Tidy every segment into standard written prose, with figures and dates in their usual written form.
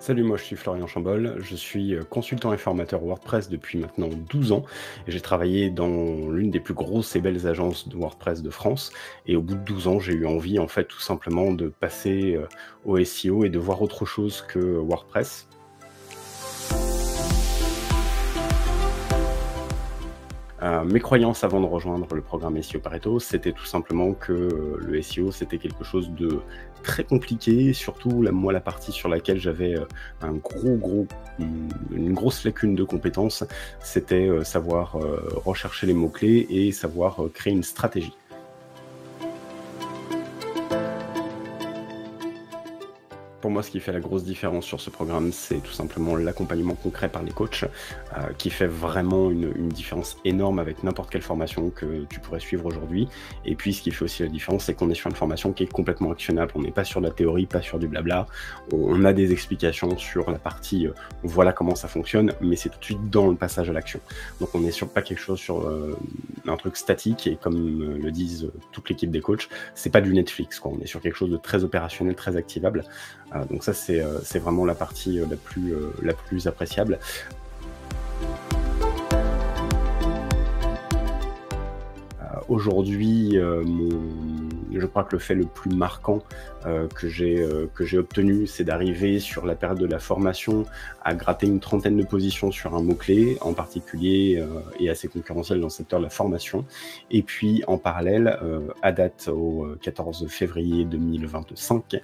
Salut, moi je suis Florian Chambol, je suis consultant et formateur WordPress depuis maintenant 12 ans et j'ai travaillé dans l'une des plus grosses et belles agences de WordPress de France et au bout de 12 ans, j'ai eu envie en fait tout simplement de passer au SEO et de voir autre chose que WordPress. Mes croyances avant de rejoindre le programme SEO Pareto, c'était tout simplement que le SEO, c'était quelque chose de très compliqué, surtout moi, la partie sur laquelle j'avais une grosse lacune de compétences, c'était savoir rechercher les mots-clés et savoir créer une stratégie. Pour moi, ce qui fait la grosse différence sur ce programme, c'est tout simplement l'accompagnement concret par les coachs, qui fait vraiment une différence énorme avec n'importe quelle formation que tu pourrais suivre aujourd'hui. Et puis, ce qui fait aussi la différence, c'est qu'on est sur une formation qui est complètement actionnable. On n'est pas sur de la théorie, pas sur du blabla. On a des explications sur la partie voilà comment ça fonctionne, mais c'est tout de suite dans le passage à l'action. Donc, on n'est sur pas quelque chose sur un truc statique, et comme le disent toute l'équipe des coachs, c'est pas du Netflix, quoi. On est sur quelque chose de très opérationnel, très activable. Donc ça, c'est vraiment la partie la plus appréciable. Aujourd'hui, je crois que le fait le plus marquant que j'ai obtenu, c'est d'arriver sur la période de la formation à gratter une trentaine de positions sur un mot-clé, en particulier et assez concurrentiel dans le secteur de la formation. Et puis en parallèle, à date au 14 février 2025,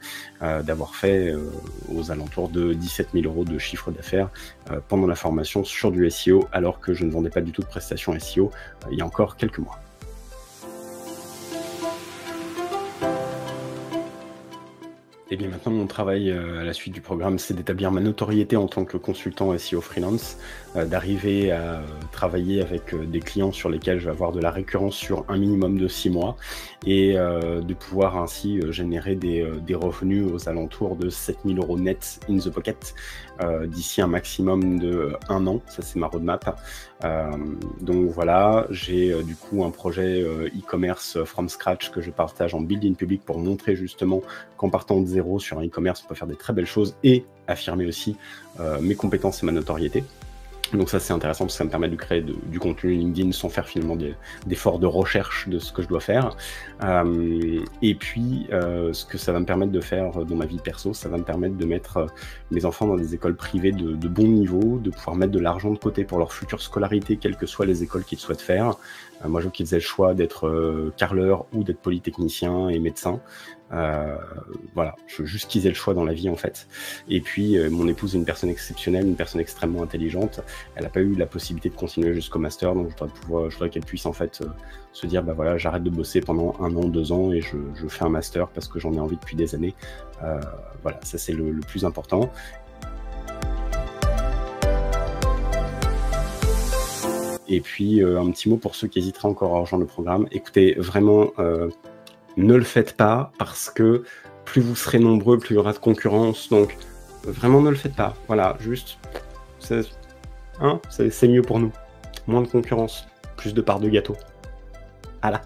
d'avoir fait aux alentours de 17 000 € de chiffre d'affaires pendant la formation sur du SEO, alors que je ne vendais pas du tout de prestations SEO il y a encore quelques mois. Et bien maintenant, mon travail à la suite du programme, c'est d'établir ma notoriété en tant que consultant SEO freelance, d'arriver à travailler avec des clients sur lesquels je vais avoir de la récurrence sur un minimum de 6 mois et de pouvoir ainsi générer des revenus aux alentours de 7 000 € net in the pocket d'ici un maximum de 1 an. Ça, c'est ma roadmap. Donc voilà, j'ai du coup un projet e-commerce from scratch que je partage en build-in public pour montrer justement qu'en partant de zéro sur un e-commerce, on peut faire des très belles choses et affirmer aussi mes compétences et ma notoriété. Donc ça, c'est intéressant parce que ça me permet de créer du contenu LinkedIn sans faire finalement d'efforts de recherche de ce que je dois faire. Et puis, ce que ça va me permettre de faire dans ma vie perso, ça va me permettre de mettre mes enfants dans des écoles privées de bon niveau, de pouvoir mettre de l'argent de côté pour leur future scolarité, quelles que soient les écoles qu'ils souhaitent faire. Moi, je veux qu'ils aient le choix d'être carreleur ou d'être polytechnicien et médecin. Voilà, je veux juste qu'ils aient le choix dans la vie en fait. Et puis mon épouse est une personne exceptionnelle, une personne extrêmement intelligente. Elle n'a pas eu la possibilité de continuer jusqu'au master, donc je voudrais qu'elle puisse en fait se dire bah voilà, j'arrête de bosser pendant 1 an, 2 ans et je fais un master parce que j'en ai envie depuis des années. Voilà, ça c'est le plus important. Et puis un petit mot pour ceux qui hésiteraient encore à rejoindre le programme. Écoutez, vraiment, ne le faites pas parce que plus vous serez nombreux, plus il y aura de concurrence. Donc vraiment ne le faites pas. Voilà, juste, c'est mieux pour nous. Moins de concurrence, plus de parts de gâteau. Voilà.